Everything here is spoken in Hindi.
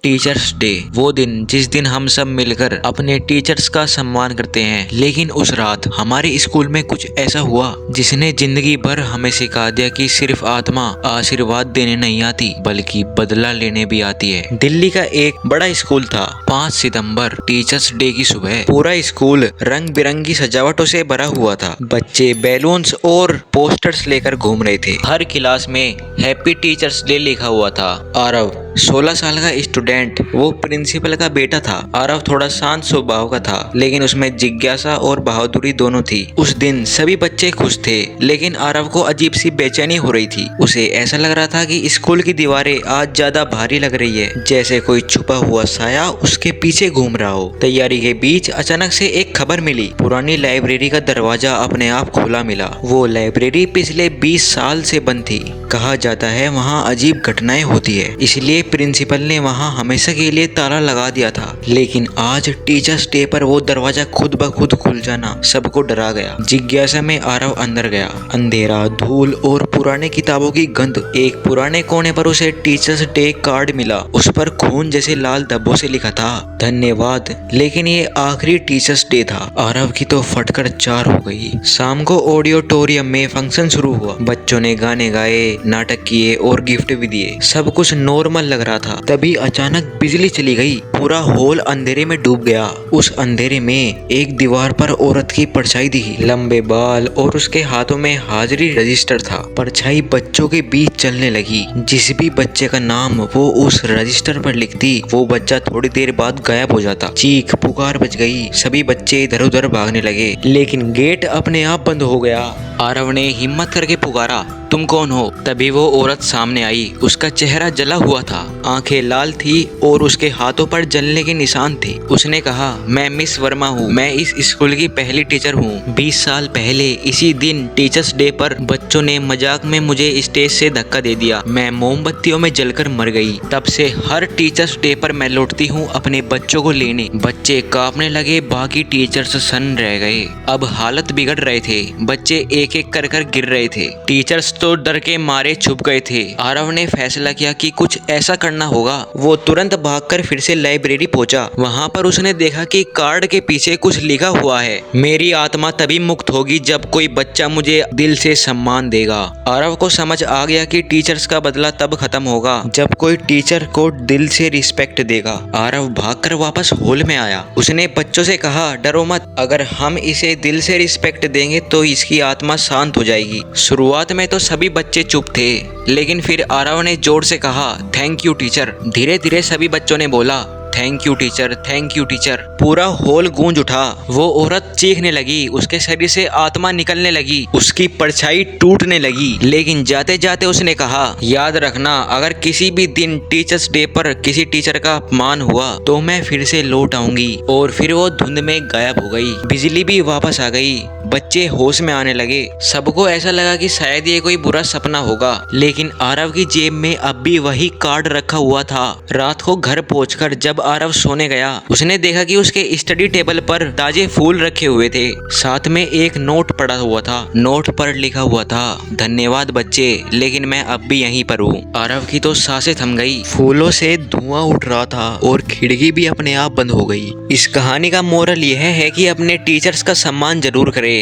टीचर्स डे, वो दिन जिस दिन हम सब मिलकर अपने टीचर्स का सम्मान करते हैं। लेकिन उस रात हमारे स्कूल में कुछ ऐसा हुआ जिसने जिंदगी भर हमें सिखा दिया कि सिर्फ आत्मा आशीर्वाद देने नहीं आती बल्कि बदला लेने भी आती है। दिल्ली का एक बड़ा स्कूल था। 5 सितंबर टीचर्स डे की सुबह पूरा स्कूल रंग बिरंगी सजावटों से भरा हुआ था। बच्चे बैलून्स और पोस्टर्स लेकर घूम रहे थे। हर क्लास में हैप्पी टीचर्स डे लिखा हुआ था। आरव 16 साल का स्टूडेंट, वो प्रिंसिपल का बेटा था। आरव थोड़ा शांत स्वभाव का था, लेकिन उसमें जिज्ञासा और बहादुरी दोनों थी। उस दिन सभी बच्चे खुश थे, लेकिन आरव को अजीब सी बेचैनी हो रही थी। उसे ऐसा लग रहा था कि स्कूल की दीवारें आज ज्यादा भारी लग रही है, जैसे कोई छुपा हुआ साया उसके पीछे घूम रहा हो। तैयारी के बीच अचानक से एक खबर मिली। पुरानी लाइब्रेरी का दरवाजा अपने आप खुला मिला। वो लाइब्रेरी पिछले 20 साल से बंद थी। कहा जाता है वहाँ अजीब घटनाएं होती है, इसलिए प्रिंसिपल ने वहाँ हमेशा के लिए ताला लगा दिया था। लेकिन आज टीचर्स डे पर वो दरवाजा खुद ब खुद खुल जाना सबको डरा गया। जिज्ञासा में आरव अंदर गया। अंधेरा, धूल और पुराने किताबों की गंध। एक पुराने कोने पर उसे टीचर्स डे कार्ड मिला। उस पर खून जैसे लाल धब्बों से लिखा था, धन्यवाद। लेकिन ये आखिरी टीचर्स डे था। आरव की तो फटकर 4 हो गई। शाम को ऑडिटोरियम में फंक्शन शुरू हुआ। बच्चों ने गाने गाए, नाटक किए और गिफ्ट भी दिए। सब कुछ नॉर्मल लग रहा था। तभी अचानक बिजली चली गई। पूरा हॉल अंधेरे में डूब गया। उस अंधेरे में एक दीवार पर औरत की परछाई दिखी। लंबे बाल और उसके हाथों में हाजिरी रजिस्टर था। परछाई बच्चों के बीच चलने लगी। जिस भी बच्चे का नाम वो उस रजिस्टर पर लिखती, वो बच्चा थोड़ी देर बाद गायब हो जाता। चीख पुकार बच गई। सभी बच्चे इधर उधर भागने लगे, लेकिन गेट अपने आप बंद हो गया। आरव ने हिम्मत करके पुकारा, तुम कौन हो? तभी वो औरत सामने आई। उसका चेहरा जला हुआ था, आंखें लाल थी और उसके हाथों पर जलने के निशान थे। उसने कहा, मैं मिस वर्मा हूँ। मैं इस स्कूल की पहली टीचर हूँ। 20 साल पहले इसी दिन टीचर्स डे पर बच्चों ने मजाक में मुझे स्टेज से धक्का दे दिया। मैं मोमबत्तियों में जलकर मर गई। तब से हर टीचर्स डे पर मैं लौटती हूँ अपने बच्चों को लेने। बच्चे कांपने लगे, बाकी टीचर्स सन्न रह गए। अब हालत बिगड़ रहे थे। बच्चे एक एक कर गिर रहे थे। टीचर्स तो डर के मारे छुप गए थे। आरव ने फैसला किया कि कुछ ऐसा करना होगा। वो तुरंत भागकर फिर से लाइब्रेरी पहुंचा। वहां पर उसने देखा कि कार्ड के पीछे कुछ लिखा हुआ है, मेरी आत्मा तभी मुक्त होगी जब कोई बच्चा मुझे दिल से सम्मान देगा। आरव को समझ आ गया कि टीचर्स का बदला तब खत्म होगा जब कोई टीचर को दिल से रिस्पेक्ट देगा। आरव भागकर वापस हॉल में आया। उसने बच्चों से कहा, डरो मत, अगर हम इसे दिल से रिस्पेक्ट देंगे तो इसकी आत्मा शांत हो जाएगी। शुरुआत में तो सभी बच्चे चुप थे, लेकिन फिर आरव ने जोर से कहा, थैंक यू टीचर। धीरे धीरे सभी बच्चों ने बोला, thank you teacher, thank you teacher. पूरा हॉल गूंज उठा। वो औरत चीखने लगी। उसके शरीर से आत्मा निकलने लगी। उसकी परछाई टूटने लगी। लेकिन जाते जाते उसने कहा, याद रखना, अगर किसी भी दिन टीचर्स डे पर किसी टीचर का अपमान हुआ तो मैं फिर से लौट आऊंगी। और फिर वो धुंध में गायब हो गई। बिजली भी वापस आ गई। बच्चे होश में आने लगे। सबको ऐसा लगा कि शायद ये कोई बुरा सपना होगा, लेकिन आरव की जेब में अब भी वही कार्ड रखा हुआ था। रात को घर पहुंचकर जब आरव सोने गया, उसने देखा कि उसके स्टडी टेबल पर ताजे फूल रखे हुए थे। साथ में एक नोट पड़ा हुआ था। नोट पर लिखा हुआ था, धन्यवाद बच्चे, लेकिन मैं अब भी यहीं पर हूँ। आरव की तो सांसें थम गई। फूलों से धुआं उठ रहा था और खिड़की भी अपने आप बंद हो गई। इस कहानी का मोरल यह है कि अपने टीचर्स का सम्मान जरूर करें।